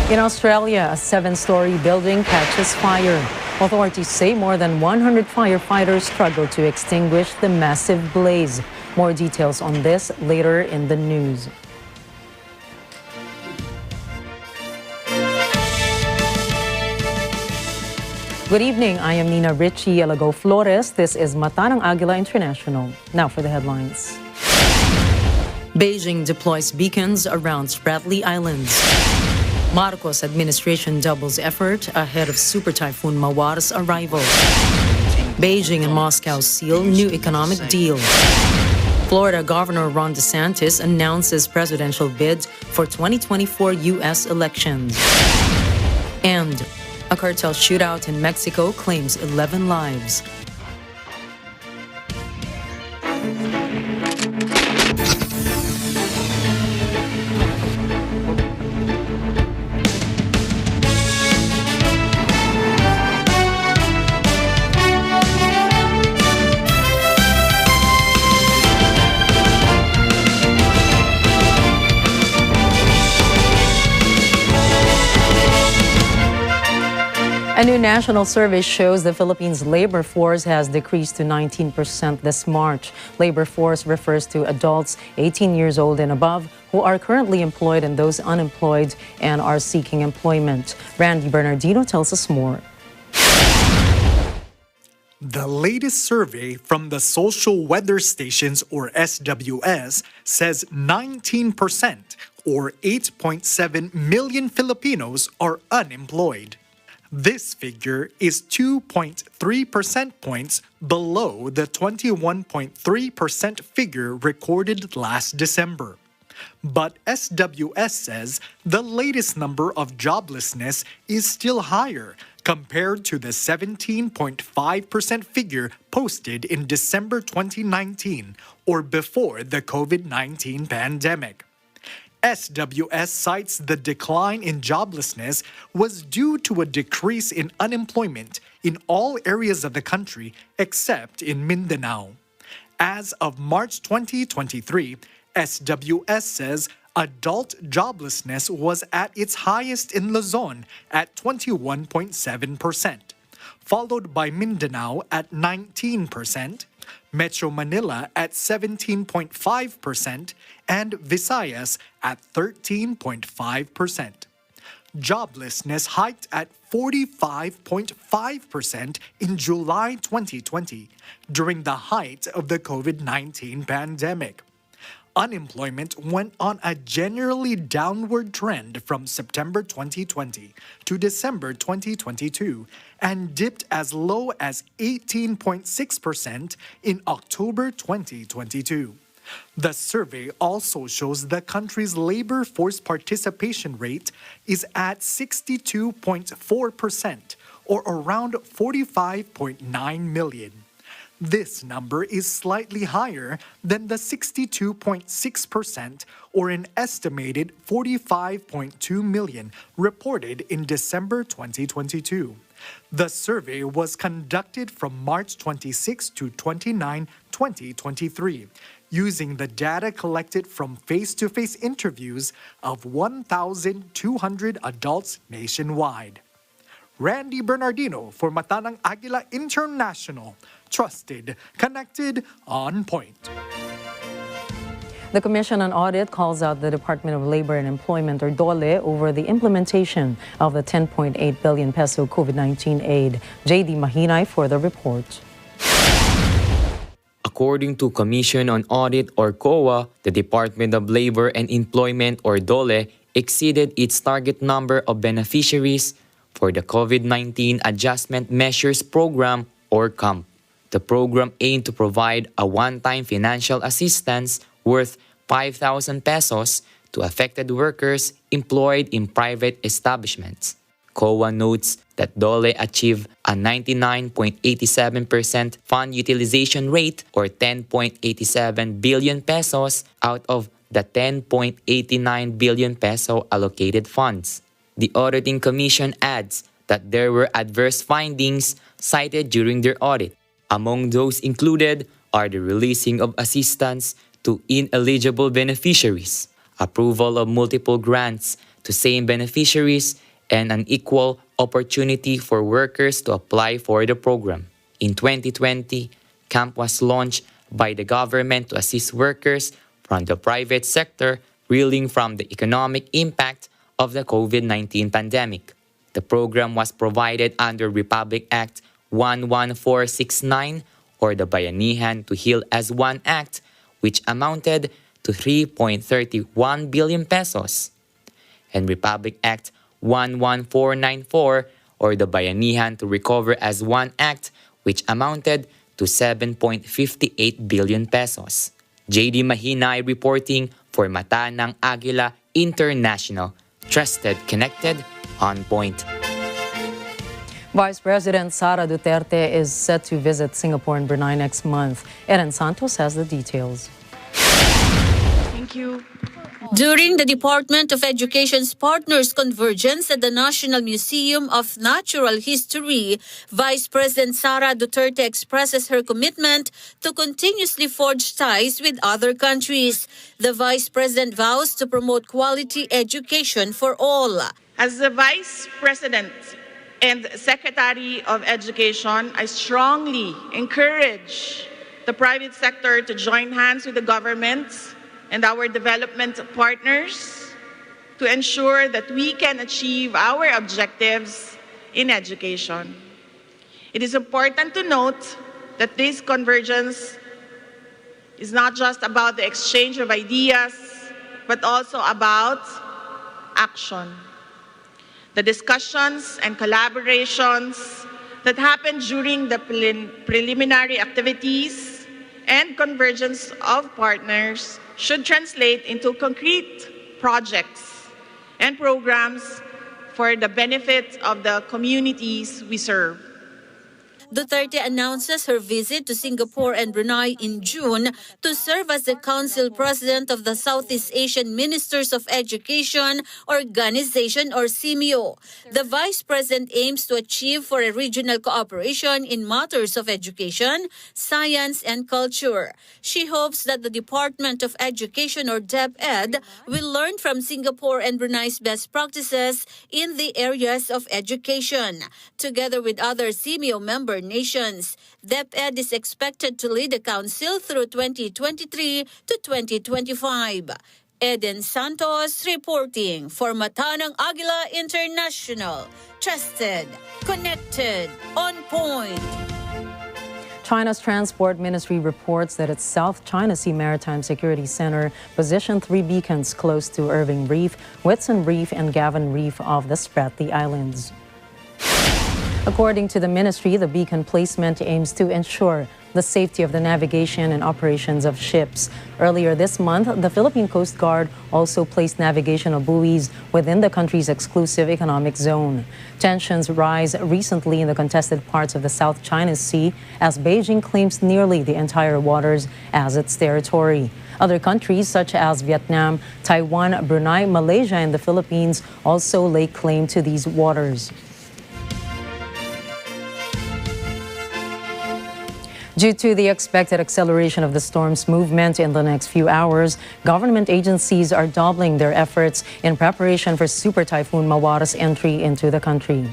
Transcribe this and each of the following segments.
In Australia, a 7-story building catches fire. Authorities say more than 100 firefighters struggle to extinguish the massive blaze. More details on this later in the news. Good evening. I am Nina Richie Elago Flores. This is Mata ng Agila International. Now for the headlines. Beijing deploys beacons around Spratly Islands. Marcos administration doubles effort ahead of Super Typhoon Mawar's arrival. Beijing and Moscow seal new economic deal. Florida Governor Ron DeSantis announces presidential bid for 2024 U.S. elections. And a cartel shootout in Mexico claims 11 lives. A new national survey shows the Philippines' labor force has decreased to 19% this March. Labor force refers to adults 18 years old and above who are currently employed and those unemployed and are seeking employment. Randy Bernardino tells us more. The latest survey from the Social Weather Stations, or SWS, says 19%, or 8.7 million Filipinos, are unemployed. This figure is 2.3 percentage points below the 21.3% figure recorded last December. But SWS says the latest number of joblessness is still higher compared to the 17.5% figure posted in December 2019, or before the COVID-19 pandemic. SWS cites the decline in joblessness was due to a decrease in unemployment in all areas of the country except in Mindanao. As of March 2023, SWS says adult joblessness was at its highest in Luzon at 21.7%, followed by Mindanao at 19%, Metro Manila at 17.5%, and Visayas at 13.5%. Joblessness hiked at 45.5% in July 2020 during the height of the COVID-19 pandemic. Unemployment went on a generally downward trend from September 2020 to December 2022 and dipped as low as 18.6% in October 2022. The survey also shows the country's labor force participation rate is at 62.4%, or around 45.9 million. This number is slightly higher than the 62.6%, or an estimated 45.2 million reported in December 2022. The survey was conducted from March 26 to 29, 2023, using the data collected from face-to-face interviews of 1,200 adults nationwide. Randy Bernardino for Mata ng Agila International. Trusted, connected, on point. The Commission on Audit calls out the Department of Labor and Employment, or DOLE, over the implementation of the 10.8 billion peso COVID-19 aid. JD Mahinay for the report. According to Commission on Audit, or COA, the Department of Labor and Employment, or DOLE, exceeded its target number of beneficiaries for the COVID-19 Adjustment Measures Program, or CAMP. The program aimed to provide a one-time financial assistance worth 5,000 pesos to affected workers employed in private establishments. COA notes that DOLE achieved a 99.87% fund utilization rate, or 10.87 billion pesos out of the 10.89 billion peso allocated funds. The Auditing Commission adds that there were adverse findings cited during their audit. Among those included are the releasing of assistance to ineligible beneficiaries, approval of multiple grants to same beneficiaries and an equal opportunity for workers to apply for the program. In 2020, CAMP was launched by the government to assist workers from the private sector reeling from the economic impact of the COVID-19 pandemic. The program was provided under Republic Act 11469 or the Bayanihan to Heal as One Act, which amounted to 3.31 billion pesos, and Republic Act 11494 or the Bayanihan to Recover as One Act, which amounted to 7.58 billion pesos. JD Mahinay reporting for Mata ng Agila International. Trusted, connected, on point. Vice President Sara Duterte is set to visit Singapore and Brunei next month. Eren Santos has the details. Thank you. During the Department of Education's Partners Convergence at the National Museum of Natural History, Vice President Sara Duterte expresses her commitment to continuously forge ties with other countries. The Vice President vows to promote quality education for all. As the Vice President and Secretary of Education, I strongly encourage the private sector to join hands with the government and our development partners to ensure that we can achieve our objectives in education. It is important to note that this convergence is not just about the exchange of ideas, but also about action. The discussions and collaborations that happened during the preliminary activities and convergence of partners should translate into concrete projects and programs for the benefit of the communities we serve. Duterte announces her visit to Singapore and Brunei in June to serve as the Council President of the Southeast Asian Ministers of Education Organization or SIMIO. The Vice President aims to achieve for a regional cooperation in matters of education, science, and culture. She hopes that the Department of Education or DepEd will learn from Singapore and Brunei's best practices in the areas of education. Together with other SIMIO member nations, DepEd is expected to lead the Council through 2023 to 2025. Eden Santos reporting for Mata ng Agila International. Trusted, connected, on point. China's Transport Ministry reports that its South China Sea Maritime Security Center positioned 3 beacons close to Irving Reef, Whitson Reef, and Gavin Reef of the Spratly Islands. According to the ministry, the beacon placement aims to ensure the safety of the navigation and operations of ships. Earlier this month, the Philippine Coast Guard also placed navigational buoys within the country's exclusive economic zone. Tensions rise recently in the contested parts of the South China Sea as Beijing claims nearly the entire waters as its territory. Other countries such as Vietnam, Taiwan, Brunei, Malaysia, and the Philippines also lay claim to these waters. Due to the expected acceleration of the storm's movement in the next few hours, government agencies are doubling their efforts in preparation for Super Typhoon Mawara's entry into the country.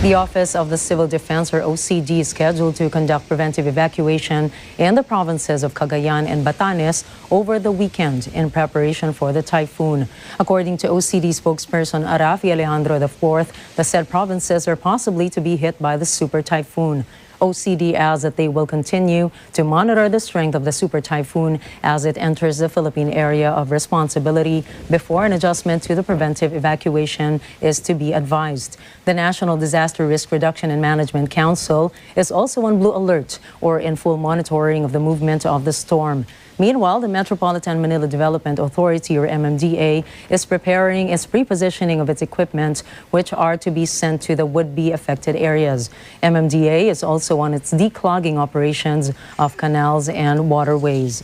The Office of the Civil Defense, or OCD, is scheduled to conduct preventive evacuation in the provinces of Cagayan and Batanes over the weekend in preparation for the typhoon. According to OCD spokesperson Arafi Alejandro IV, the said provinces are possibly to be hit by the super typhoon. OCD adds that they will continue to monitor the strength of the super typhoon as it enters the Philippine area of responsibility before an adjustment to the preventive evacuation is to be advised. The National Disaster Risk Reduction and Management Council is also on blue alert or in full monitoring of the movement of the storm. Meanwhile, the Metropolitan Manila Development Authority, or MMDA, is preparing its pre-positioning of its equipment, which are to be sent to the would-be affected areas. MMDA is also on its declogging operations of canals and waterways.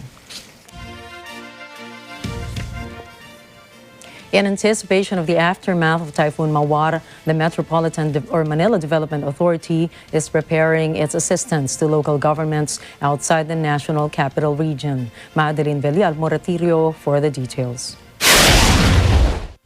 In anticipation of the aftermath of Typhoon Mawar, the Manila Development Authority is preparing its assistance to local governments outside the National Capital Region. Madeline Belial Moratirio for the details.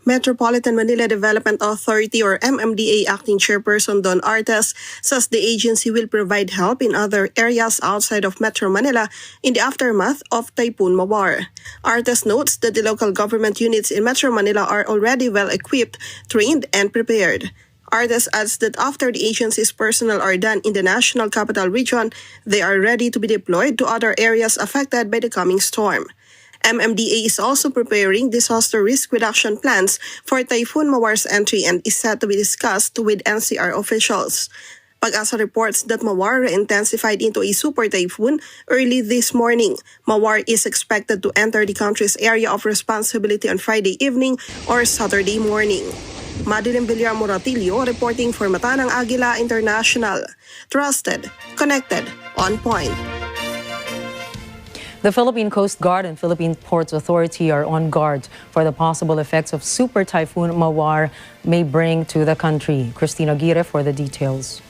Metropolitan Manila Development Authority or MMDA Acting Chairperson Don Artes says the agency will provide help in other areas outside of Metro Manila in the aftermath of Typhoon Mawar. Artes notes that the local government units in Metro Manila are already well equipped, trained, and prepared. Artes adds that after the agency's personnel are done in the National Capital Region, they are ready to be deployed to other areas affected by the coming storm. MMDA is also preparing disaster risk reduction plans for Typhoon Mawar's entry and is set to be discussed with NCR officials. Pag-asa reports that Mawar intensified into a super typhoon early this morning. Mawar is expected to enter the country's area of responsibility on Friday evening or Saturday morning. Madeline Villar Moratillo reporting for Mata ng Agila International. Trusted, connected, on point. The Philippine Coast Guard and Philippine Ports Authority are on guard for the possible effects of Super Typhoon Mawar may bring to the country. Christina Aguirre for the details.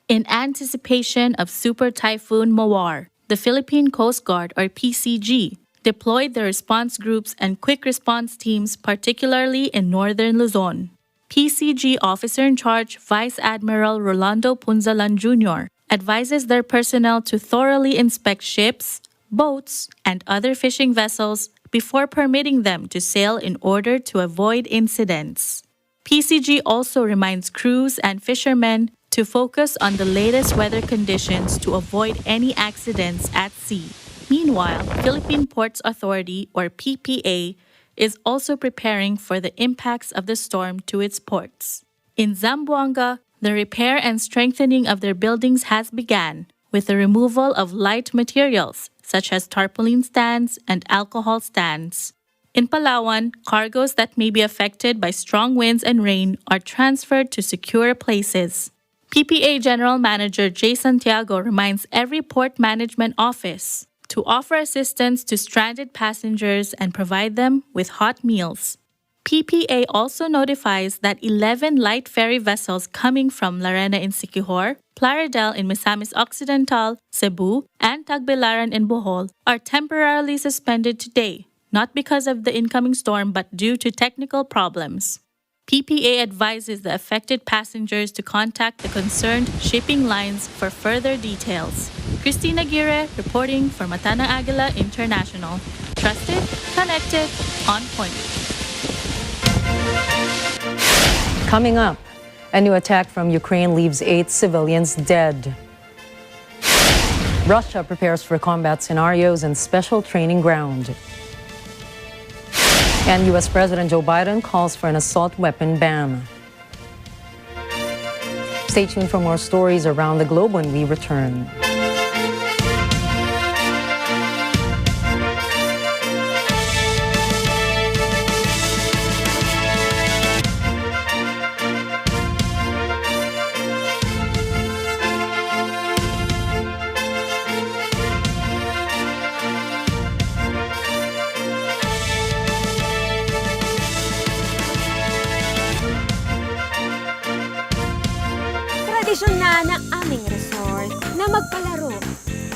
In anticipation of Super Typhoon Mawar, the Philippine Coast Guard or PCG deployed the response groups and quick response teams, particularly in northern Luzon. PCG Officer-in-Charge Vice Admiral Rolando Punzalan Jr. advises their personnel to thoroughly inspect ships, boats, and other fishing vessels before permitting them to sail in order to avoid incidents. PCG also reminds crews and fishermen to focus on the latest weather conditions to avoid any accidents at sea. Meanwhile, Philippine Ports Authority, or PPA, is also preparing for the impacts of the storm to its ports. In Zamboanga, the repair and strengthening of their buildings has begun, with the removal of light materials such as tarpaulin stands and alcohol stands. In Palawan, cargoes that may be affected by strong winds and rain are transferred to secure places. PPA General Manager J. Santiago reminds every port management office to offer assistance to stranded passengers and provide them with hot meals. PPA also notifies that 11 light ferry vessels coming from Larena in Siquijor, Plaridel in Misamis Occidental, Cebu, and Tagbilaran in Bohol are temporarily suspended today, not because of the incoming storm but due to technical problems. PPA advises the affected passengers to contact the concerned shipping lines for further details. Christina Aguirre reporting for Mata ng Agila International. Trusted, connected, on point. Coming up, a new attack from Ukraine leaves 8 civilians dead. Russia prepares for combat scenarios and special training ground. And U.S. President Joe Biden calls for an assault weapon ban. Stay tuned for more stories around the globe when we return. Tradisyon na ng aming resort na magpalaro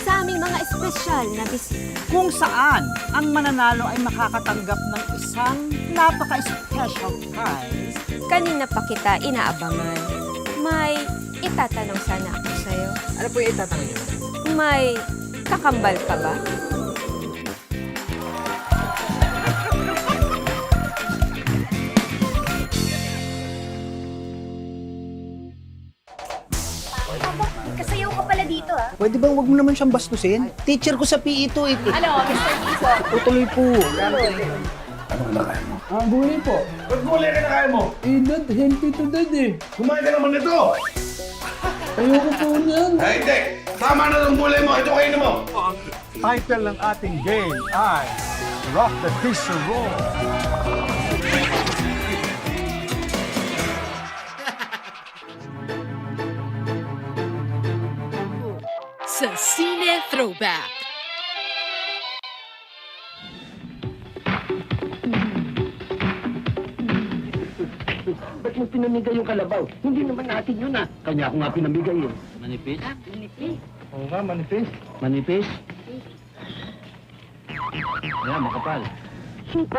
sa aming mga espesyal na bisita. Kung saan ang mananalo ay makakatanggap ng isang napaka-special prize. Kanina pa kita inaabangan. May itatanong sana ako sa'yo. Ano po yung itatanong niyo? May kakambal ka ba? Kasayaw ka pala dito, ah. Pwede bang wag mo naman siyang bastusin? Teacher ko sa PE ito eh. Ano, Mr. Tiso? Tutuloy po. Anong nakain mo? Ang gulay po. Ba't gulay ka nakain mo? Eh, Dad, healthy to Dad eh. Kumain ka naman nito! Ayoko po niyan. Ay, hindi! Tama na ng gulay mo! Ito kainin mo! Ang title ng ating game ay Rock the Tissue Roll. Sa Cine Throwback. Ba't mo pinamigay yung kalabaw? Hindi naman natin yun ah. Kanya ako nga pinamigay eh. Manipis? Manipis. Oo nga, manifest. Manipis? Ayan, makapal. Ngayong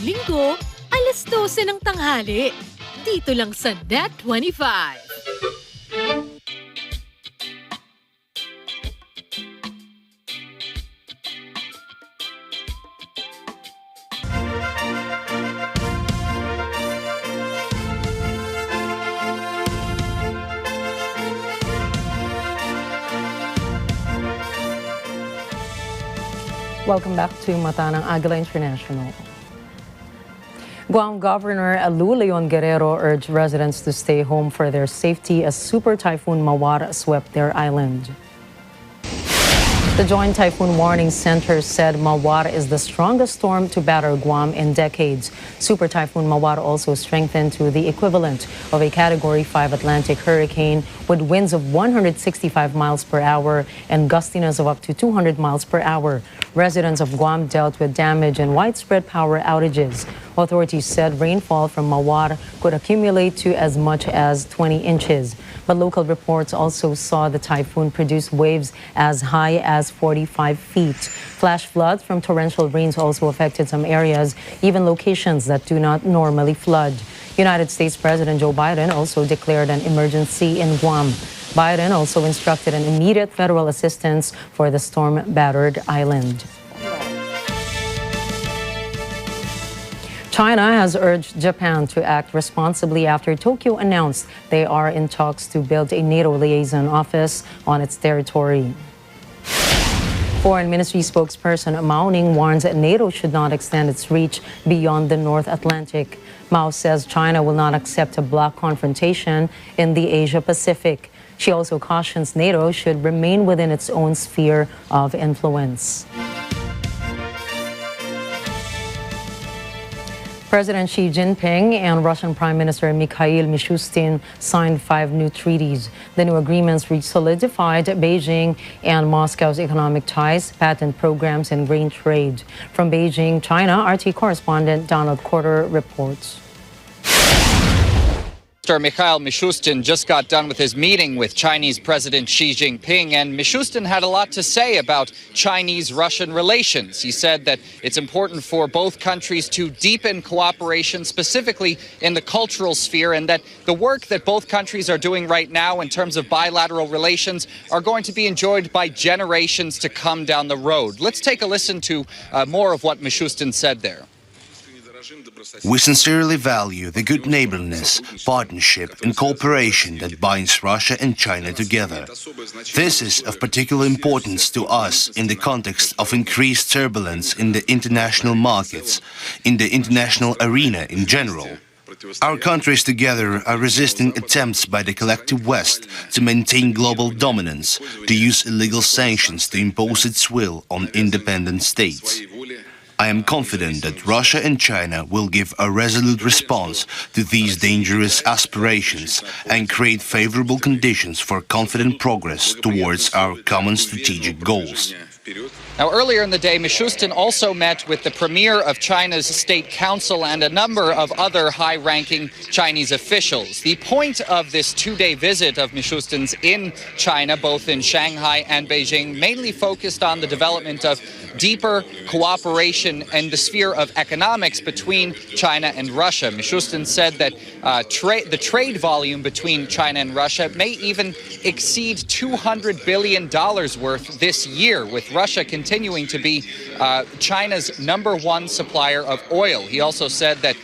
linggo, alas 12 ng tanghali. Dito lang sa Net 25. Welcome back to Mata ng Agila International. Guam Governor Alu Leon Guerrero urged residents to stay home for their safety as Super Typhoon Mawar swept their island. The Joint Typhoon Warning Center said Mawar is the strongest storm to batter Guam in decades. Super Typhoon Mawar also strengthened to the equivalent of a Category 5 Atlantic hurricane with winds of 165 miles per hour and gustiness of up to 200 miles per hour. Residents of Guam dealt with damage and widespread power outages. Authorities said rainfall from Mawar could accumulate to as much as 20 inches. But local reports also saw the typhoon produce waves as high as 45 feet. Flash floods from torrential rains also affected some areas, even locations that do not normally flood. United States President Joe Biden also declared an emergency in Guam. Biden also instructed an immediate federal assistance for the storm-battered island. China has urged Japan to act responsibly after Tokyo announced they are in talks to build a NATO liaison office on its territory. Foreign Ministry spokesperson Mao Ning warns that NATO should not extend its reach beyond the North Atlantic. Mao says China will not accept a bloc confrontation in the Asia-Pacific. She also cautions NATO should remain within its own sphere of influence. President Xi Jinping and Russian Prime Minister Mikhail Mishustin signed 5 new treaties. The new agreements solidified Beijing and Moscow's economic ties, patent programs, and grain trade. From Beijing, China, RT correspondent Donald Corder reports. Mikhail Mishustin just got done with his meeting with Chinese President Xi Jinping, and Mishustin had a lot to say about Chinese-Russian relations. He said that it's important for both countries to deepen cooperation, specifically in the cultural sphere, and that the work that both countries are doing right now in terms of bilateral relations are going to be enjoyed by generations to come down the road. Let's take a listen to more of what Mishustin said there. We sincerely value the good neighborliness, partnership and cooperation that binds Russia and China together. This is of particular importance to us in the context of increased turbulence in the international markets, in the international arena in general. Our countries together are resisting attempts by the collective West to maintain global dominance, to use illegal sanctions to impose its will on independent states. I am confident that Russia and China will give a resolute response to these dangerous aspirations and create favorable conditions for confident progress towards our common strategic goals. Now, earlier in the day, Mishustin also met with the premier of China's State Council and a number of other high-ranking Chinese officials. The point of this 2-day visit of Mishustin's in China, both in Shanghai and Beijing, mainly focused on the development of deeper cooperation in the sphere of economics between China and Russia. Mishustin said that the trade volume between China and Russia may even exceed $200 billion worth this year, with Russia continuing to be China's #1 supplier of oil. He also said that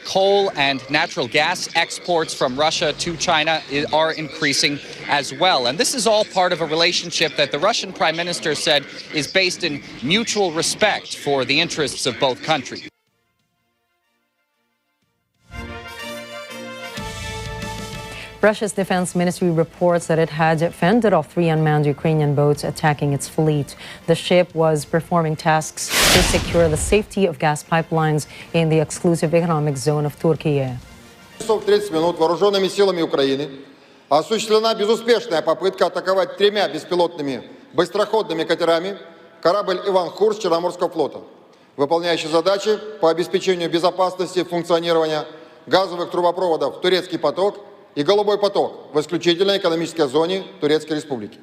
coal and natural gas exports from Russia to China are increasing as well. And this is all part of a relationship that the Russian Prime Minister said is based in mutual respect for the interests of both countries. Russia's defense ministry reports that it had fended off 3 unmanned Ukrainian boats attacking its fleet. The ship was performing tasks to secure the safety of gas pipelines in the exclusive economic zone of Turkey. 30 минут вооруженными силами Украины осуществлена безуспешная попытка атаковать 3 беспилотными быстроходными катерами корабль «Иван Хурс» Черноморского флота, выполняющий задачи по обеспечению безопасности функционирования газовых трубопроводов «Турецкий поток» и «Голубой поток» в исключительной экономической зоне Турецкой Республики.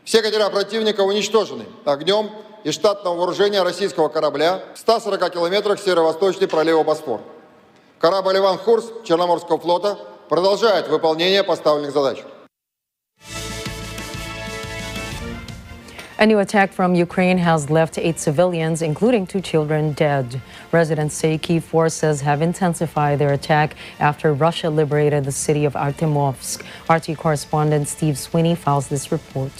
Все катера противника уничтожены огнем из штатного вооружения российского корабля в 140 километрах северо-восточней пролива Босфор. Корабль «Иван Хурс» Черноморского флота продолжает выполнение поставленных задач. A new attack from Ukraine has left 8 civilians, including 2 children, dead. Residents say Kyiv forces have intensified their attack after Russia liberated the city of Artemovsk. RT correspondent Steve Sweeney files this report.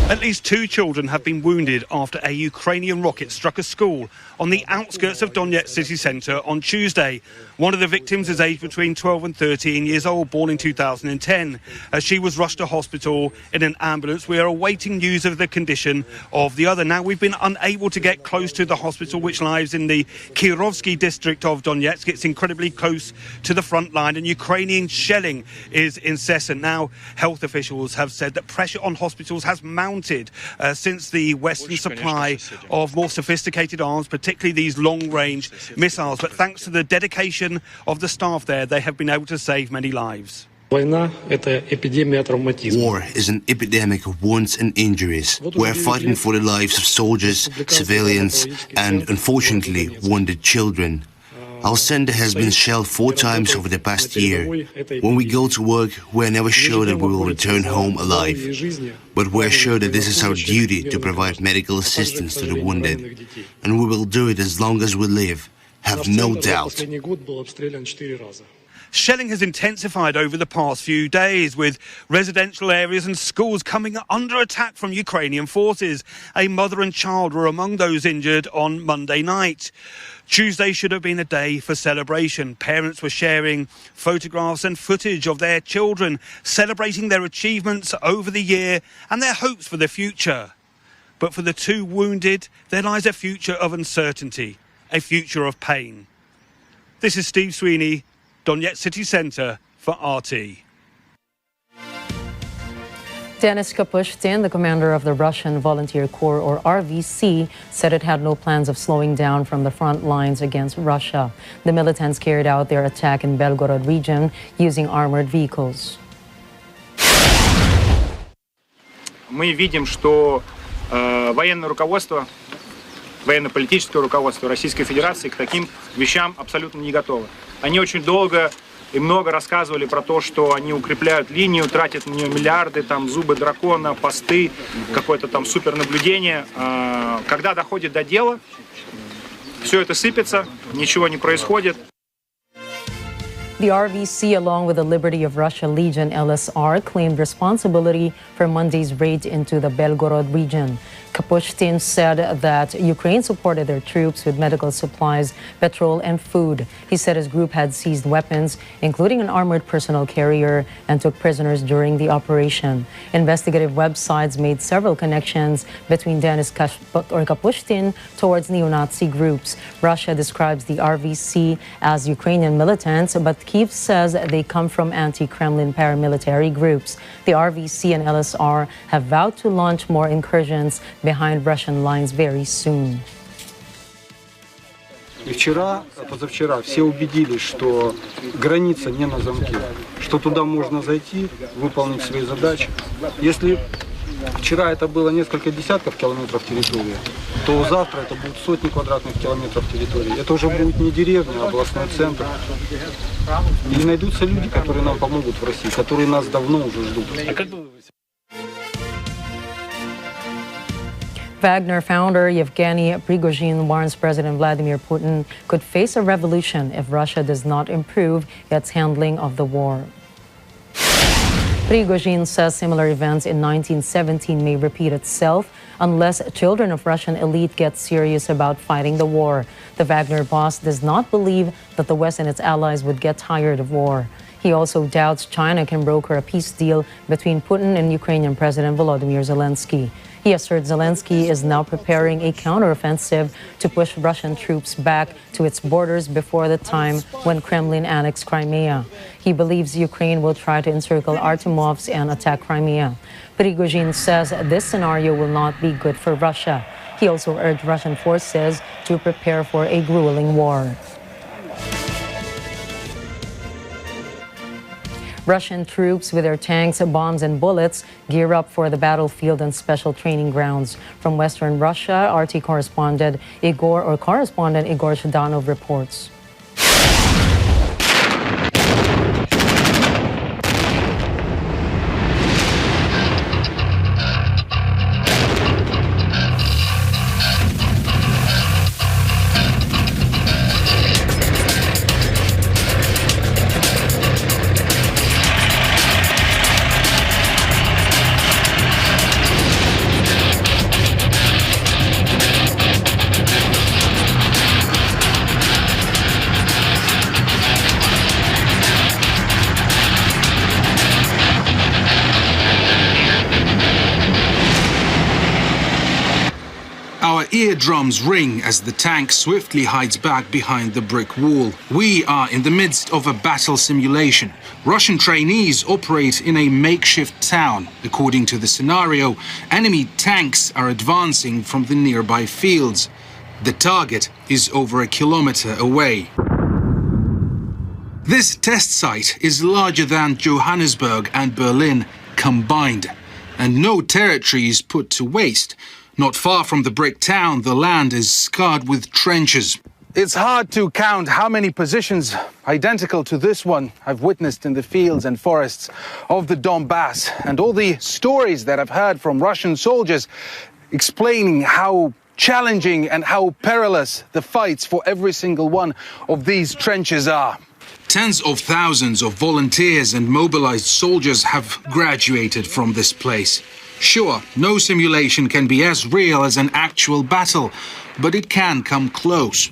At least 2 children have been wounded after a Ukrainian rocket struck a school on the outskirts of Donetsk city centre on Tuesday. One of the victims is aged between 12 and 13 years old, born in 2010. As she was rushed to hospital in an ambulance, we are awaiting news of the condition of the other. Now, we've been unable to get close to the hospital, which lies in the Kirovsky district of Donetsk. It's incredibly close to the front line, and Ukrainian shelling is incessant. Now, health officials have said that pressure on hospitals has mounted since the Western supply of more sophisticated arms, particularly these long-range missiles. But thanks to the dedication of the staff there, they have been able to save many lives. War is an epidemic of wounds and injuries. We're fighting for the lives of soldiers, civilians, and, unfortunately, wounded children. Our center has been shelled 4 times over the past year. When we go to work, we're never sure that we will return home alive. But we're sure that this is our duty to provide medical assistance to the wounded. And we will do it as long as we live. Have no doubt. Shelling has intensified over the past few days, with residential areas and schools coming under attack from Ukrainian forces. A mother and child were among those injured on Monday night. Tuesday should have been a day for celebration. Parents were sharing photographs and footage of their children, celebrating their achievements over the year and their hopes for the future. But for the 2 wounded, there lies a future of uncertainty, a future of pain. This is Steve Sweeney, Donetsk City Centre for RT. Denis Kapushtin, the commander of the Russian Volunteer Corps, or RVC, said it had no plans of slowing down from the front lines against Russia. The militants carried out their attack in Belgorod region using armored vehicles. Мы видим, что военное руководство, военно-политическое руководство Российской Федерации к таким вещам абсолютно не готово. Они очень долго и много рассказывали про то, что они укрепляют линию, тратят на нее миллиарды, там зубы дракона, посты, какое-то там супернаблюдение. Когда доходит до дела, все это сыпется, ничего не происходит. The RVC, along with the Liberty of Russia Legion LSR, claimed responsibility for Monday's raid into the Belgorod region. Kapushtin said that Ukraine supported their troops with medical supplies, petrol, and food. He said his group had seized weapons, including an armored personnel carrier, and took prisoners during the operation. Investigative websites made several connections between Denis Kapushtin towards neo-Nazi groups. Russia describes the RVC as Ukrainian militants, but Kyiv says they come from anti-Kremlin paramilitary groups. The RVC and LSR have vowed to launch more incursions behind Russian lines very soon. И вчера, позавчера все убедились, что граница не на замке, что туда можно зайти, выполнить свои задачи. Если вчера это было несколько десятков километров территории, то завтра это будут сотни квадратных километров территории. Это уже будет не деревня, а областной центр. И найдутся люди, которые нам помогут в России, которые нас давно уже ждут. Wagner founder Yevgeny Prigozhin warns President Vladimir Putin could face a revolution if Russia does not improve its handling of the war. Prigozhin says similar events in 1917 may repeat itself unless children of Russian elite get serious about fighting the war. The Wagner boss does not believe that the West and its allies would get tired of war. He also doubts China can broker a peace deal between Putin and Ukrainian President Volodymyr Zelensky. He asserts Zelensky is now preparing a counteroffensive to push Russian troops back to its borders before the time when Kremlin annexed Crimea. He believes Ukraine will try to encircle Artemovsk and attack Crimea. Prigozhin says this scenario will not be good for Russia. He also urged Russian forces to prepare for a grueling war. Russian troops with their tanks, bombs, and bullets gear up for the battlefield and special training grounds. From Western Russia, RT correspondent Igor Zhdanov reports. Our eardrums ring as the tank swiftly hides back behind the brick wall. We are in the midst of a battle simulation. Russian trainees operate in a makeshift town. According to the scenario, enemy tanks are advancing from the nearby fields. The target is over a kilometer away. This test site is larger than Johannesburg and Berlin combined, and no territory is put to waste. Not far from the brick town, the land is scarred with trenches. It's hard to count how many positions identical to this one I've witnessed in the fields and forests of the Donbass, and all the stories that I've heard from Russian soldiers explaining how challenging and how perilous the fights for every single one of these trenches are. Tens of thousands of volunteers and mobilized soldiers have graduated from this place. Sure, no simulation can be as real as an actual battle, but it can come close.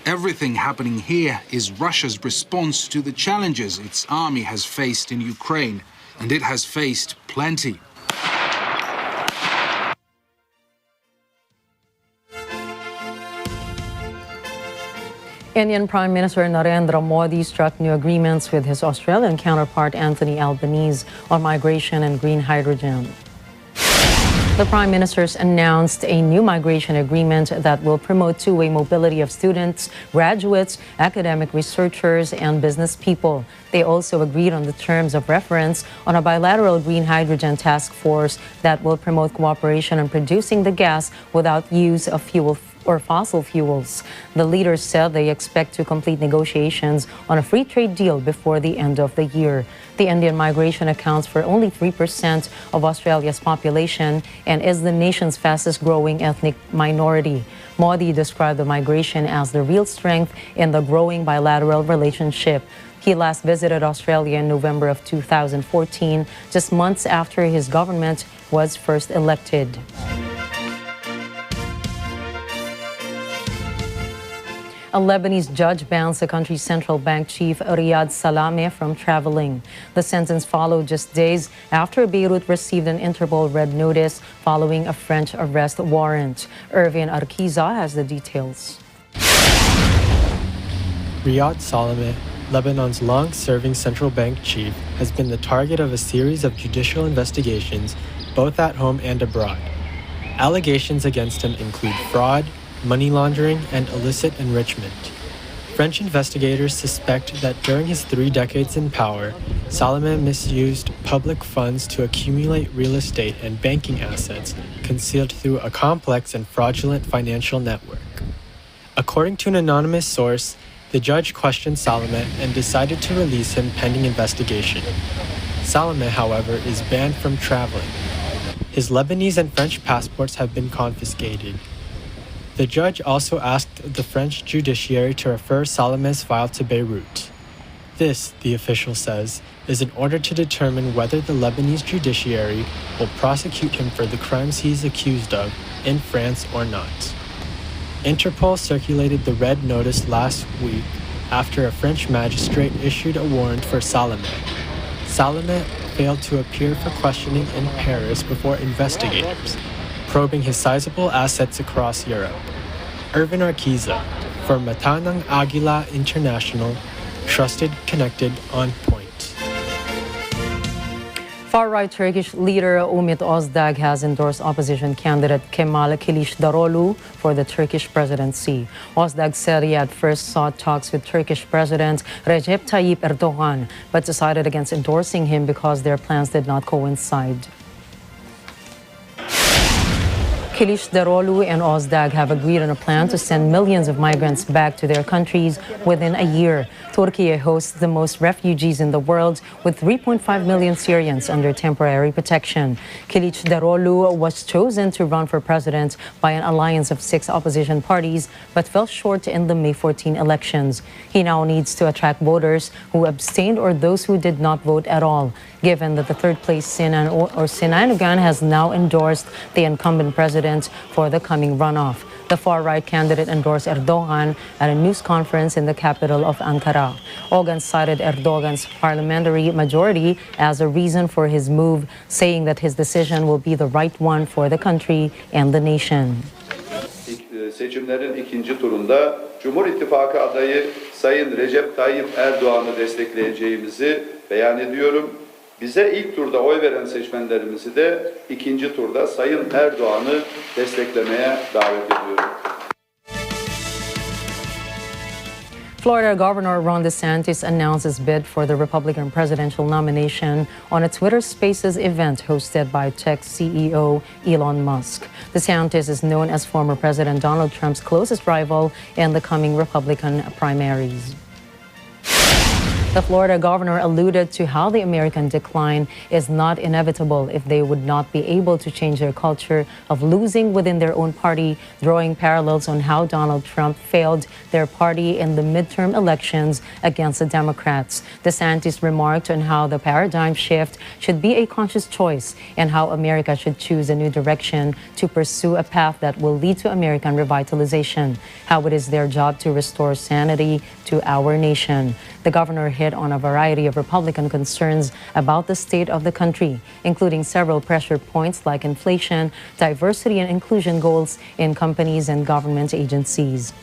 Everything happening here is Russia's response to the challenges its army has faced in Ukraine, and it has faced plenty. Indian Prime Minister Narendra Modi struck new agreements with his Australian counterpart Anthony Albanese on migration and green hydrogen. The Prime Ministers announced a new migration agreement that will promote two-way mobility of students, graduates, academic researchers, and business people. They also agreed on the terms of reference on a bilateral green hydrogen task force that will promote cooperation in producing the gas without use of fuel or fossil fuels. The leaders said they expect to complete negotiations on a free trade deal before the end of the year. The Indian migration accounts for only 3% of Australia's population and is the nation's fastest growing ethnic minority. Modi described the migration as the real strength in the growing bilateral relationship. He last visited Australia in November of 2014, just months after his government was first elected. A Lebanese judge bans the country's central bank chief Riyad Salameh from traveling. The sentence followed just days after Beirut received an Interpol red notice following a French arrest warrant. Irvin Arquiza has the details. Riyad Salameh, Lebanon's long-serving central bank chief, has been the target of a series of judicial investigations, both at home and abroad. Allegations against him include fraud, money laundering, and illicit enrichment. French investigators suspect that during his 3 decades in power, Salameh misused public funds to accumulate real estate and banking assets concealed through a complex and fraudulent financial network. According to an anonymous source, the judge questioned Salameh and decided to release him pending investigation. Salameh, however, is banned from traveling. His Lebanese and French passports have been confiscated. The judge also asked the French judiciary to refer Salameh's file to Beirut. This, the official says, is in order to determine whether the Lebanese judiciary will prosecute him for the crimes he is accused of in France or not. Interpol circulated the red notice last week after a French magistrate issued a warrant for Salameh. Salame failed to appear for questioning in Paris before investigators, probing his sizable assets across Europe. Irvin Arquiza, for Mata ng Agila International, trusted, connected, on point. Far-right Turkish leader Umit Ozdag has endorsed opposition candidate Kemal Kılıçdaroğlu for the Turkish presidency. Ozdag said he had first sought talks with Turkish President Recep Tayyip Erdogan, but decided against endorsing him because their plans did not coincide. Kılıçdaroğlu and Ozdag have agreed on a plan to send millions of migrants back to their countries within a year. Turkey hosts the most refugees in the world, with 3.5 million Syrians under temporary protection. Kılıçdaroğlu was chosen to run for president by an alliance of 6 opposition parties, but fell short in the May 14 elections. He now needs to attract voters who abstained or those who did not vote at all, given that the third-place Sinan Ogan has now endorsed the incumbent president for the coming runoff. The far-right candidate endorsed Erdogan at a news conference in the capital of Ankara. Ogan cited Erdogan's parliamentary majority as a reason for his move, saying that his decision will be the right one for the country and the nation. Seçimlerin ikinci turunda Cumhur İttifakı adayı Sayın Recep Tayyip Erdoğan'ı destekleyeceğimizi beyan ediyorum. Bize ilk turda oy veren seçmenlerimizi de ikinci turda Sayın Erdoğan'ı desteklemeye davet ediyorum. Florida Governor Ron DeSantis announced his bid for the Republican presidential nomination on a Twitter Spaces event hosted by tech CEO Elon Musk. DeSantis is known as former President Donald Trump's closest rival in the coming Republican primaries. The Florida governor alluded to how the American decline is not inevitable if they would not be able to change their culture of losing within their own party, drawing parallels on how Donald Trump failed their party in the midterm elections against the Democrats. DeSantis remarked on how the paradigm shift should be a conscious choice and how America should choose a new direction to pursue a path that will lead to American revitalization, how it is their job to restore sanity to our nation. The governor hit on a variety of Republican concerns about the state of the country, including several pressure points like inflation, diversity and inclusion goals in companies and government agencies.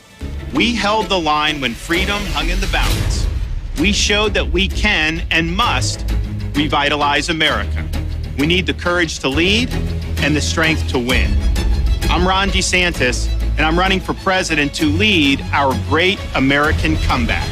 We held the line when freedom hung in the balance. We showed that we can and must revitalize America. We need the courage to lead and the strength to win. I'm Ron DeSantis, and I'm running for president to lead our great American comeback.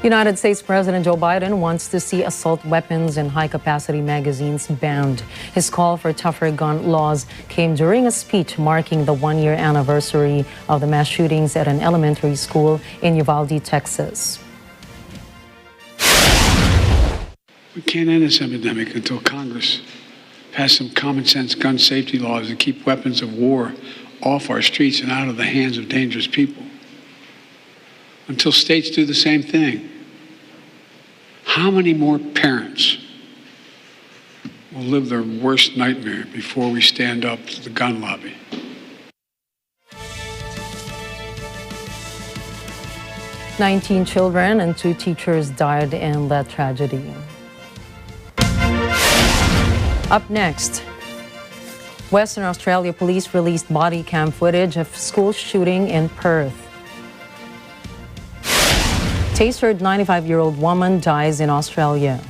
United States President Joe Biden wants to see assault weapons and high-capacity magazines banned. His call for tougher gun laws came during a speech marking the one-year anniversary of the mass shootings at an elementary school in Uvalde, Texas. We can't end this epidemic until Congress passes some common-sense gun safety laws that keep weapons of war off our streets and out of the hands of dangerous people. Until states do the same thing. How many more parents will live their worst nightmare before we stand up to the gun lobby? "19 children and 2 teachers died in that tragedy." Up next, Western Australia police released body cam footage of school shooting in Perth. Tasered 95-year-old woman dies in Australia.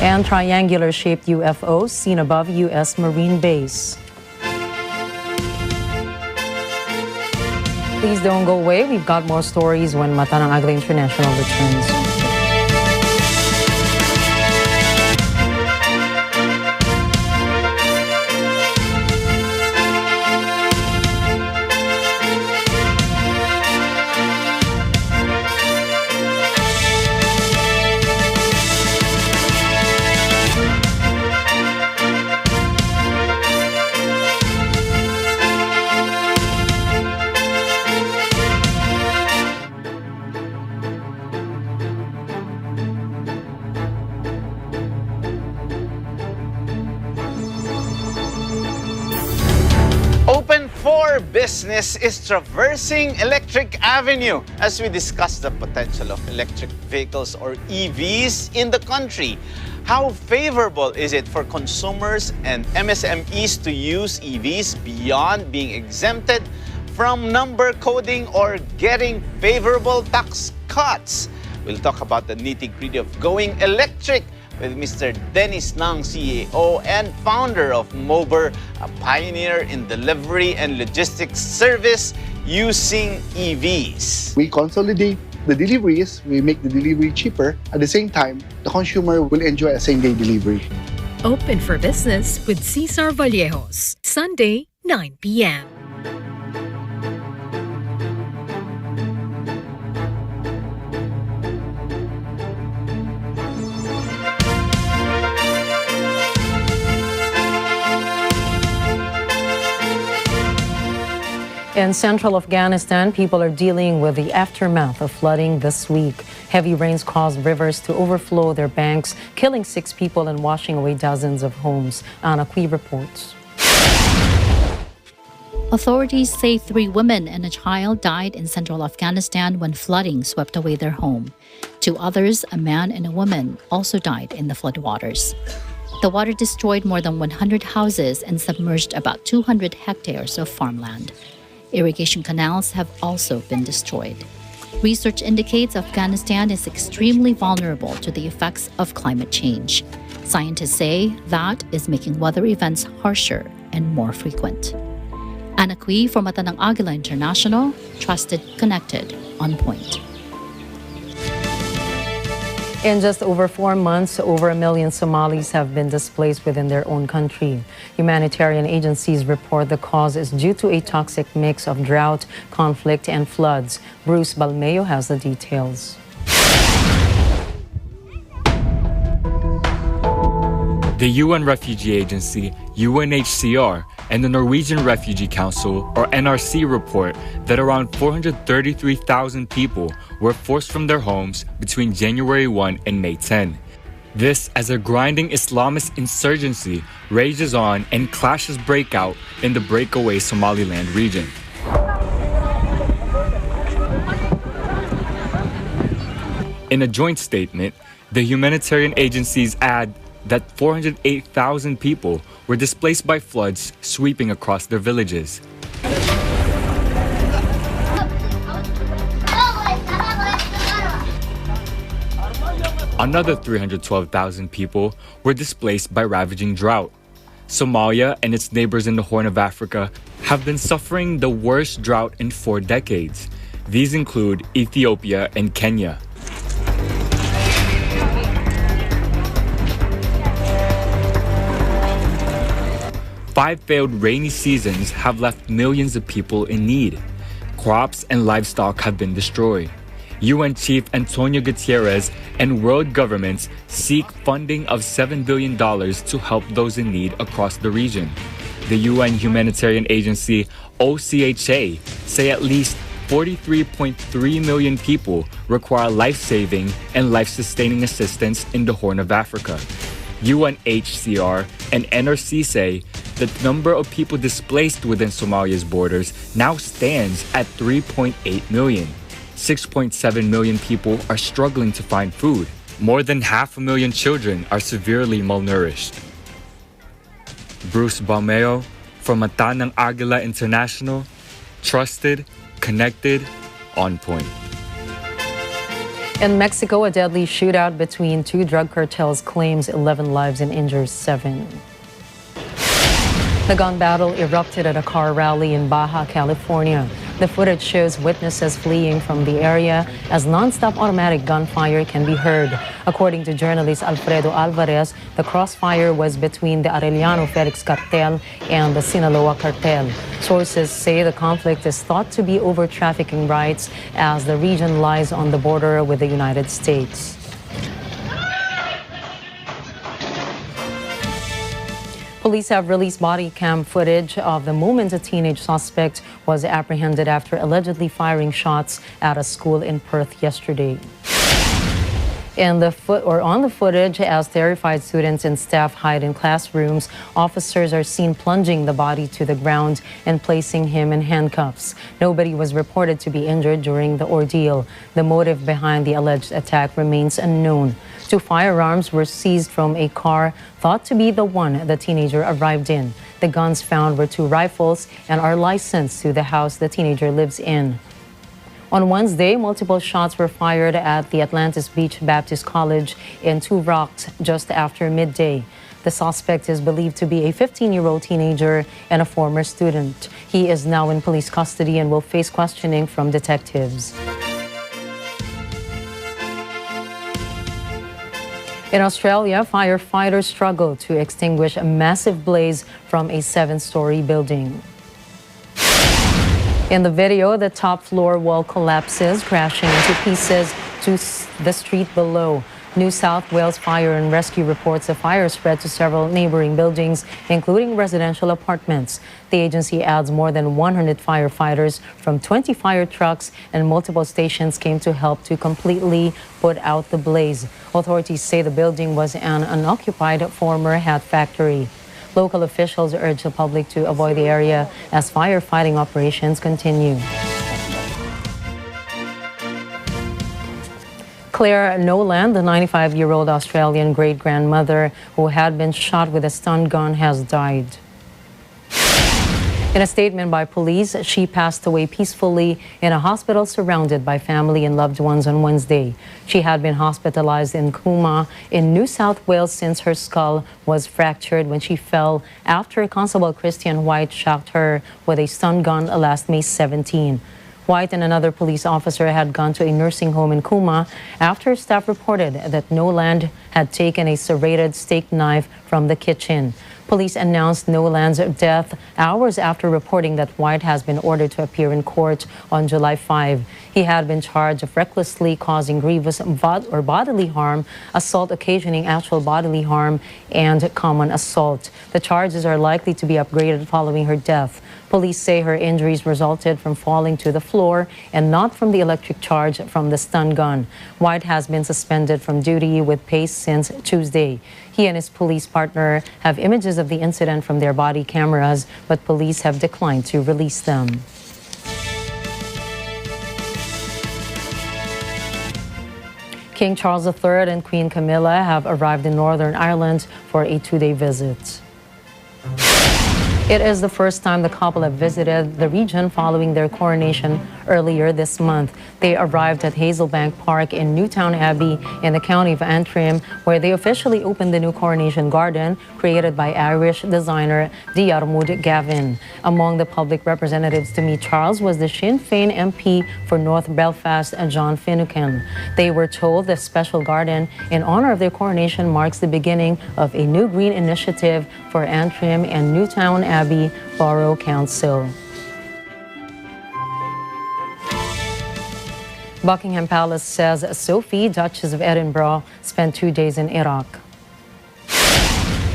And triangular-shaped UFO seen above U.S. Marine base. Please don't go away. We've got more stories when Mata ng Agila International returns. business is traversing Electric Avenue as we discuss the potential of electric vehicles or EVs in the country. How favorable is it for consumers and MSMEs to use EVs beyond being exempted from number coding or getting favorable tax cuts? We'll talk about the nitty-gritty of going electric with Mr. Dennis Nang, CEO and founder of Mober, a pioneer in delivery and logistics service using EVs. We consolidate the deliveries, we make the delivery cheaper. At the same time, the consumer will enjoy a same-day delivery. Open for business with Cesar Vallejos, Sunday, 9 p.m. In central Afghanistan, people are dealing with the aftermath of flooding this week. Heavy rains caused rivers to overflow their banks, killing 6 people and washing away dozens of homes. Anna Kui reports. Authorities say 3 women and a child died in central Afghanistan when flooding swept away their home. 2 others, a man and a woman, also died in the floodwaters. The water destroyed more than 100 houses and submerged about 200 hectares of farmland. Irrigation canals have also been destroyed. Research indicates Afghanistan is extremely vulnerable to the effects of climate change. Scientists say that is making weather events harsher and more frequent. Anna Kui for Mata ng Agila International, trusted, connected, on point. In just over 4 months, over 1 million Somalis have been displaced within their own country. Humanitarian agencies report the cause is due to a toxic mix of drought, conflict, and floods. Bruce Balmeo has the details. The UN Refugee Agency, UNHCR, and the Norwegian Refugee Council, or NRC, report that around 433,000 people were forced from their homes between January 1 and May 10. This as a grinding Islamist insurgency rages on and clashes break out in the breakaway Somaliland region. In a joint statement, the humanitarian agencies add that 408,000 people were displaced by floods sweeping across their villages. Another 312,000 people were displaced by ravaging drought. Somalia and its neighbors in the Horn of Africa have been suffering the worst drought in 4 decades. These include Ethiopia and Kenya. Five failed rainy seasons have left millions of people in need. Crops and livestock have been destroyed. UN Chief Antonio Gutierrez and world governments seek funding of $7 billion to help those in need across the region. The UN humanitarian agency OCHA say at least 43.3 million people require life-saving and life-sustaining assistance in the Horn of Africa. UNHCR and NRC say the number of people displaced within Somalia's borders now stands at 3.8 million. 6.7 million people are struggling to find food. More than 500,000 children are severely malnourished. Bruce Balmeo for Mata ng Agila International, trusted, connected, on point. In Mexico, a deadly shootout between 2 drug cartels claims 11 lives and injures 7. The gun battle erupted at a car rally in Baja California. The footage shows witnesses fleeing from the area as non-stop automatic gunfire can be heard. According to journalist Alfredo Alvarez, the crossfire was between the Arellano Felix cartel and the Sinaloa cartel. Sources say the conflict is thought to be over trafficking rights as the region lies on the border with the United States. Police have released body cam footage of the moment a teenage suspect was apprehended after allegedly firing shots at a school in Perth yesterday. On the footage, as terrified students and staff hide in classrooms, officers are seen plunging the body to the ground and placing him in handcuffs. Nobody was reported to be injured during the ordeal. The motive behind the alleged attack remains unknown. 2 firearms were seized from a car thought to be the one the teenager arrived in. The guns found were 2 rifles and are licensed to the house the teenager lives in. On Wednesday, multiple shots were fired at the Atlantis Beach Baptist College in Two Rocks just after midday. The suspect is believed to be a 15-year-old teenager and a former student. He is now in police custody and will face questioning from detectives. In Australia, firefighters struggle to extinguish a massive blaze from a 7-story building. In the video, the top floor wall collapses, crashing into pieces to the street below. New South Wales Fire and Rescue reports the fire spread to several neighboring buildings, including residential apartments. The agency adds more than 100 firefighters from 20 fire trucks and multiple stations came to help to completely put out the blaze. Authorities say the building was an unoccupied former hat factory. Local officials urge the public to avoid the area as firefighting operations continue. Claire Noland, the 95-year-old Australian great-grandmother who had been shot with a stun gun, has died. In a statement by police, she passed away peacefully in a hospital surrounded by family and loved ones on Wednesday. She had been hospitalized in Cooma in New South Wales since her skull was fractured when she fell after Constable Christian White shocked her with a stun gun last May 17. White and another police officer had gone to a nursing home in Cooma after staff reported that Noland had taken a serrated steak knife from the kitchen. Police announced Noland's death hours after reporting that White has been ordered to appear in court on July 5. He had been charged of recklessly causing grievous bodily harm, assault occasioning actual bodily harm, and common assault. The charges are likely to be upgraded following her death. Police say her injuries resulted from falling to the floor and not from the electric charge from the stun gun. White has been suspended from duty with pay since Tuesday. He and his police partner have images of the incident from their body cameras, but police have declined to release them. King Charles III and Queen Camilla have arrived in Northern Ireland for a 2-day visit. It is the first time the couple have visited the region following their coronation earlier this month. They arrived at Hazelbank Park in Newtown Abbey in the county of Antrim, where they officially opened the new coronation garden created by Irish designer Diarmuid Gavin. Among the public representatives to meet Charles was the Sinn Féin MP for North Belfast, John Finucane. They were told the special garden in honor of their coronation marks the beginning of a new green initiative for Antrim and Newtown Abbey Borough Council. Buckingham Palace says Sophie, Duchess of Edinburgh, spent 2 days in Iraq.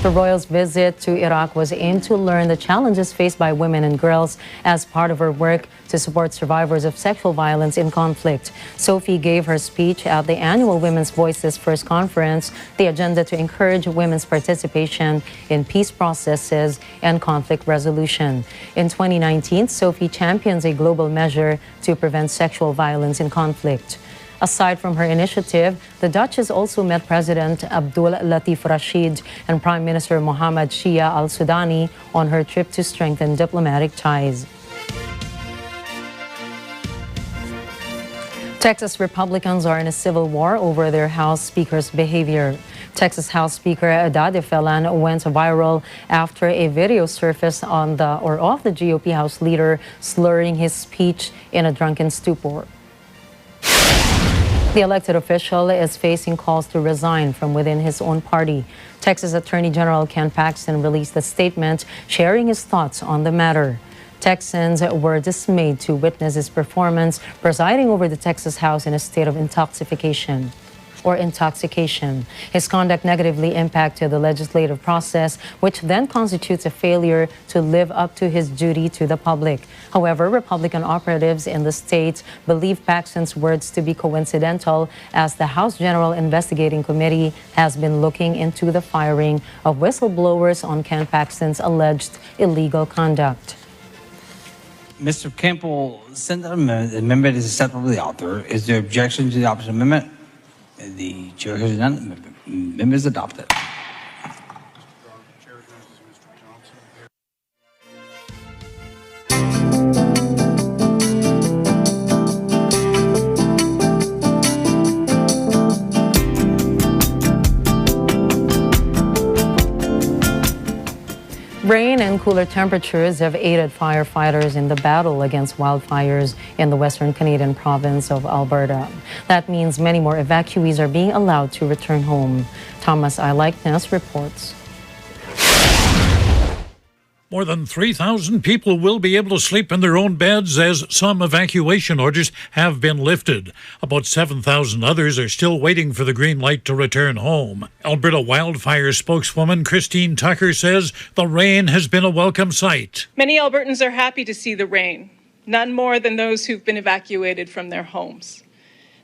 The royal's visit to Iraq was aimed to learn the challenges faced by women and girls as part of her work to support survivors of sexual violence in conflict. Sophie gave her speech at the annual Women's Voices First Conference, the agenda to encourage women's participation in peace processes and conflict resolution. In 2019, Sophie champions a global measure to prevent sexual violence in conflict. Aside from her initiative, the Duchess also met President Abdul Latif Rashid and Prime Minister Mohammed Shia al-Sudani on her trip to strengthen diplomatic ties. Texas Republicans are in a civil war over their House Speaker's behavior. Texas House Speaker Dade Phelan went viral after a video surfaced of the GOP House leader slurring his speech in a drunken stupor. The elected official is facing calls to resign from within his own party. Texas Attorney General Ken Paxton released a statement sharing his thoughts on the matter. Texans were dismayed to witness his performance presiding over the Texas House in a state of intoxication. or intoxication. His conduct negatively impacted the legislative process, which then constitutes a failure to live up to his duty to the public. However, Republican operatives in the state believe Paxton's words to be coincidental, as the House General Investigating Committee has been looking into the firing of whistleblowers on Ken Paxton's alleged illegal conduct. Mr. Campbell sent an amendment. The amendment is acceptable to the author. Is there objection to the opposite amendment? The chair has none. The amendment is adopted. Rain and cooler temperatures have aided firefighters in the battle against wildfires in the western Canadian province of Alberta. That means many more evacuees are being allowed to return home. Thomas Likeness reports. More than 3,000 people will be able to sleep in their own beds as some evacuation orders have been lifted. About 7,000 others are still waiting for the green light to return home. Alberta wildfire spokeswoman Christine Tucker says the rain has been a welcome sight. Many Albertans are happy to see the rain, none more than those who've been evacuated from their homes.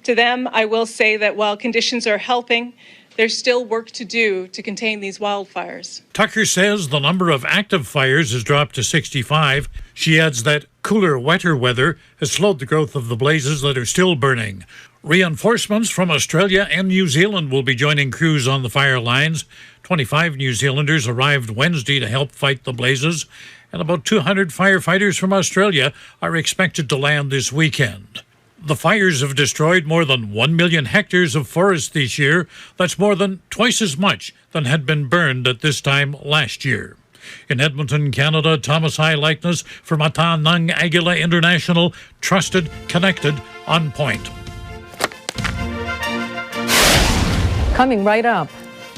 To them, I will say that while conditions are helping, there's still work to do to contain these wildfires. Tucker says the number of active fires has dropped to 65. She adds that cooler, wetter weather has slowed the growth of the blazes that are still burning. Reinforcements from Australia and New Zealand will be joining crews on the fire lines. 25 New Zealanders arrived Wednesday to help fight the blazes, and about 200 firefighters from Australia are expected to land this weekend. The fires have destroyed more than 1 million hectares of forest this year. That's more than twice as much than had been burned at this time last year. In Edmonton, Canada, Thomas Likeness for Mata ng Agila International, trusted, connected, on point. Coming right up,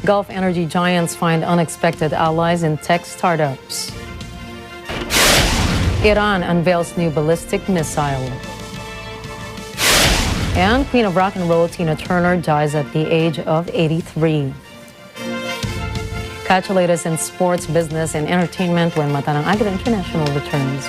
Gulf energy giants find unexpected allies in tech startups. Iran unveils new ballistic missile. And Queen of Rock and Roll Tina Turner dies at the age of 83. Catch the latest in sports, business, and entertainment when Mata ng Agila International returns.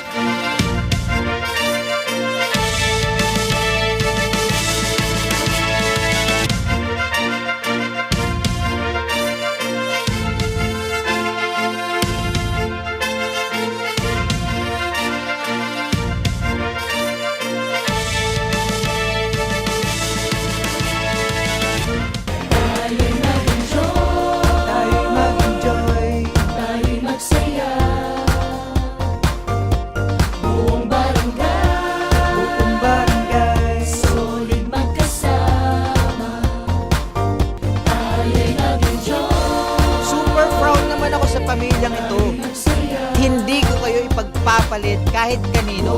Hindi ko kayo ipagpapalit kahit kanino.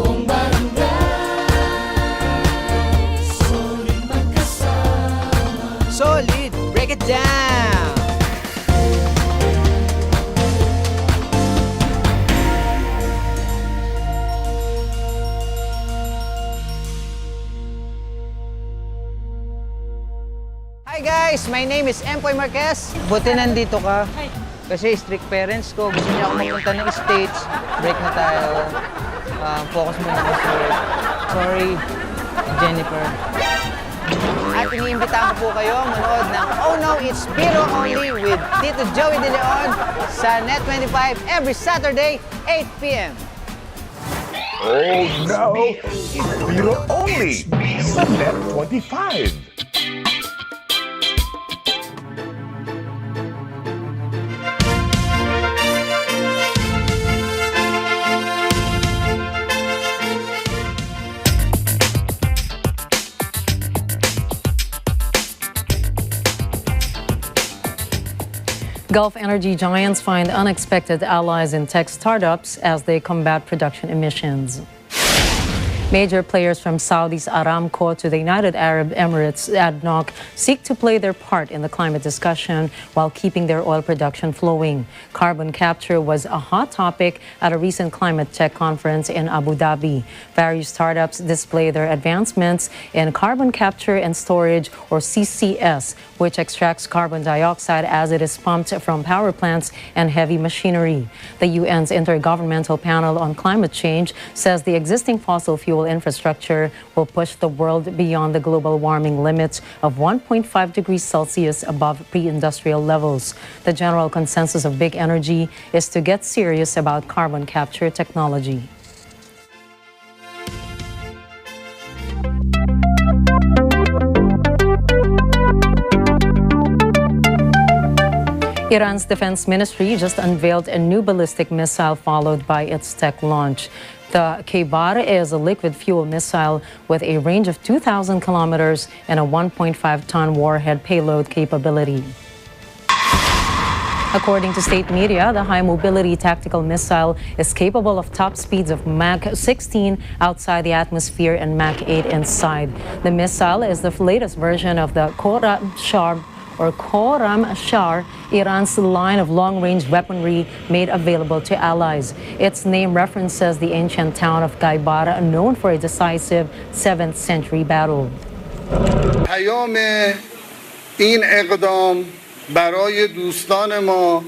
Solid, break it down. Hi guys, my name is Empoy Marquez. Buti nandito ka. Kasi strict parents ko, gusto niya ako mapunta ng States. Break na tayo. Focus muna ako sa work. Sorry, Jennifer. At iniimbitahan ko po kayo manood ng Oh No, It's Biro Only with Tito Joey De Leon sa Net25 every Saturday, 8 p.m. Oh No, It's Biro Only sa Net25. Gulf energy giants find unexpected allies in tech startups as they combat production emissions. Major players from Saudi's Aramco to the United Arab Emirates ADNOC seek to play their part in the climate discussion while keeping their oil production flowing. Carbon capture was a hot topic at a recent climate tech conference in Abu Dhabi. Various startups display their advancements in carbon capture and storage, or CCS, which extracts carbon dioxide as it is pumped from power plants and heavy machinery. The UN's Intergovernmental Panel on Climate Change says the existing fossil fuel infrastructure will push the world beyond the global warming limits of 1.5 degrees Celsius above pre-industrial levels. The general consensus of big energy is to get serious about carbon capture technology. Iran's defense ministry just unveiled a new ballistic missile followed by its tech launch. The Khaybar is a liquid fuel missile with a range of 2,000 kilometers and a 1.5-ton warhead payload capability. According to state media, the high-mobility tactical missile is capable of top speeds of Mach 16 outside the atmosphere and Mach 8 inside. The missile is the latest version of the Khorram-Shar, Iran's line of long-range weaponry made available to allies. Its name references the ancient town of Khaybar, known for a decisive 7th century battle. پیام این اقدام برای دوستان ما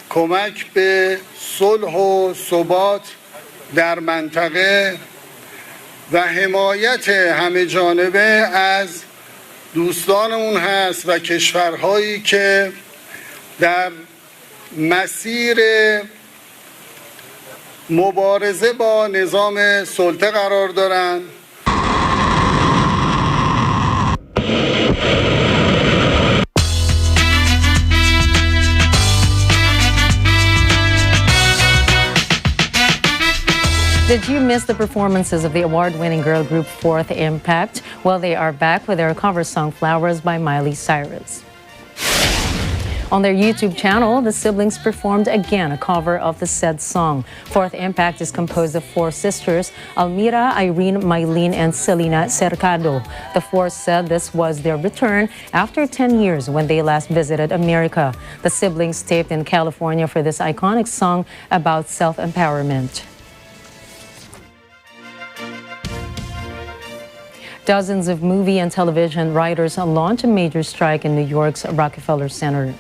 کمک به صلح و ثبات در منطقه و حمایت همه جانبه از دوستانمون هست و کشورهایی که در مسیر مبارزه با نظام سلطه قرار دارند. Did you miss the performances of the award-winning girl group Fourth Impact? Well, they are back with their cover song Flowers by Miley Cyrus. On their YouTube channel, the siblings performed again a cover of the said song. Fourth Impact is composed of four sisters, Almira, Irene, Mylene, and Selena Cercado. The four said this was their return after 10 years when they last visited America. The siblings taped in California for this iconic song about self-empowerment. Dozens of movie and television writers launched a major strike in New York's Rockefeller Center.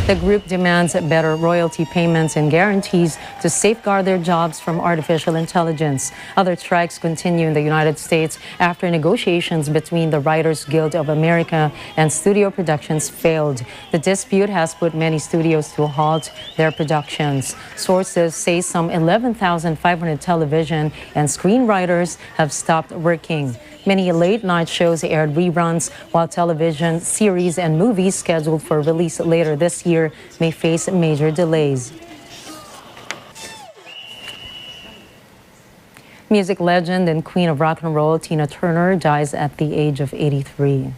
The group demands better royalty payments and guarantees to safeguard their jobs from artificial intelligence. Other strikes continue in the United States after negotiations between the Writers Guild of America and studio productions failed. The dispute has put many studios to halt their productions. Sources say some 11,500 television and screenwriters have stopped working. Many late-night shows aired reruns, while television series and movies scheduled for release later this year may face major delays. Music legend and queen of rock and roll Tina Turner dies at the age of 83.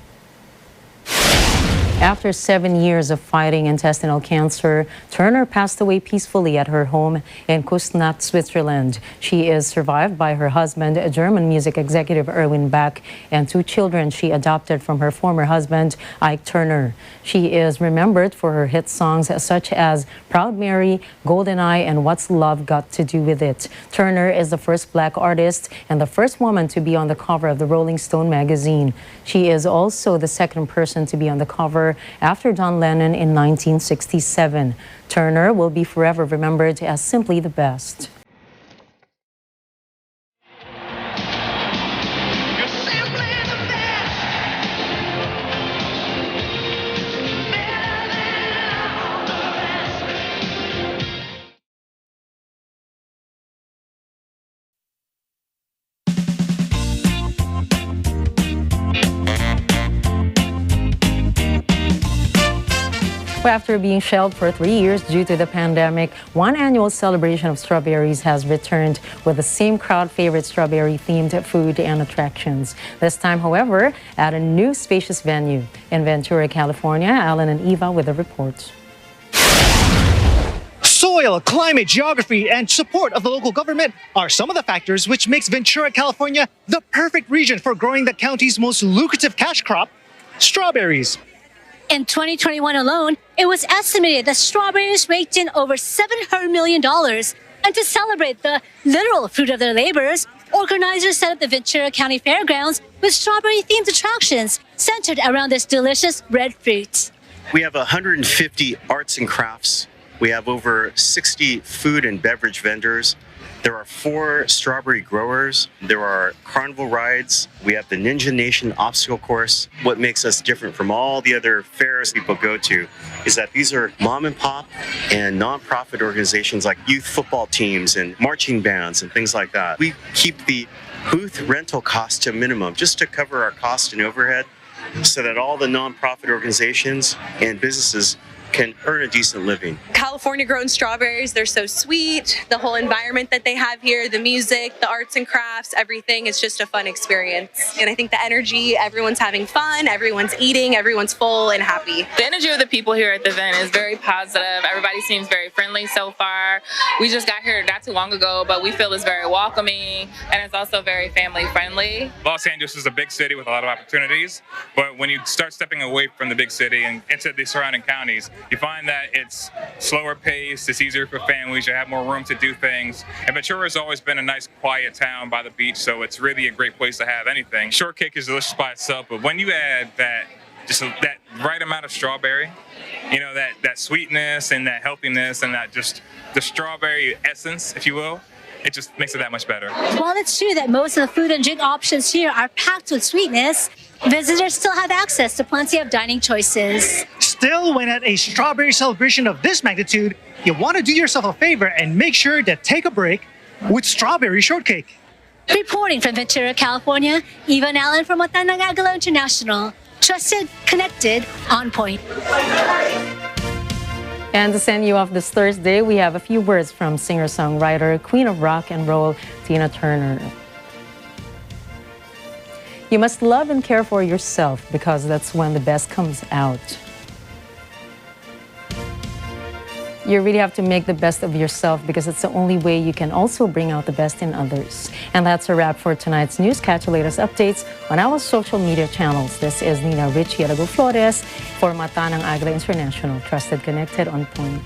After 7 years of fighting intestinal cancer, Turner passed away peacefully at her home in Küsnacht, Switzerland. She is survived by her husband, German music executive Erwin Bach, and two children she adopted from her former husband, Ike Turner. She is remembered for her hit songs such as Proud Mary, GoldenEye, and What's Love Got to Do With It. Turner is the first black artist and the first woman to be on the cover of the Rolling Stone magazine. She is also the second person to be on the cover after John Lennon in 1967. Turner will be forever remembered as simply the best. After being shelved for 3 years due to the pandemic, one annual celebration of strawberries has returned with the same crowd favorite strawberry-themed food and attractions. This time, however, at a new spacious venue. In Ventura, California, Alan and Eva with the report. Soil, climate, geography, and support of the local government are some of the factors which makes Ventura, California the perfect region for growing the county's most lucrative cash crop, strawberries. In 2021 alone, it was estimated that strawberries raked in over $700 million. And to celebrate the literal fruit of their labors, organizers set up the Ventura County Fairgrounds with strawberry-themed attractions centered around this delicious red fruit. We have 150 arts and crafts. We have over 60 food and beverage vendors. There are 4 strawberry growers. There are carnival rides. We have the Ninja Nation obstacle course. What makes us different from all the other fairs people go to is that these are mom and pop and nonprofit organizations like youth football teams and marching bands and things like that. We keep the booth rental cost to a minimum just to cover our cost and overhead so that all the nonprofit organizations and businesses can earn a decent living. California grown strawberries, they're so sweet. The whole environment that they have here, the music, the arts and crafts, everything is just a fun experience. And I think the energy, everyone's having fun, everyone's eating, everyone's full and happy. The energy of the people here at the event is very positive. Everybody seems very friendly so far. We just got here not too long ago, but we feel it's very welcoming and it's also very family friendly. Los Angeles is a big city with a lot of opportunities, but when you start stepping away from the big city and into the surrounding counties, you find that it's slower paced, it's easier for families, you have more room to do things. And Ventura has always been a nice, quiet town by the beach, so it's really a great place to have anything. Shortcake is delicious by itself, but when you add that right amount of strawberry, you know, that sweetness and that healthiness and that just the strawberry essence, if you will, it just makes it that much better. While it's true that most of the food and drink options here are packed with sweetness, visitors still have access to plenty of dining choices. Still, when at a strawberry celebration of this magnitude, you want to do yourself a favor and make sure to take a break with strawberry shortcake. Reporting from Ventura, California, Yvonne Allen from Matanang Agila International. Trusted, connected, on point. And to send you off this Thursday, we have a few words from singer-songwriter, queen of rock and roll, Tina Turner. You must love and care for yourself because that's when the best comes out. You really have to make the best of yourself because it's the only way you can also bring out the best in others. And that's a wrap for tonight's news. Catch the latest updates on our social media channels. This is Nina Richie Flores for Matanang Agila International. Trusted, connected, on point.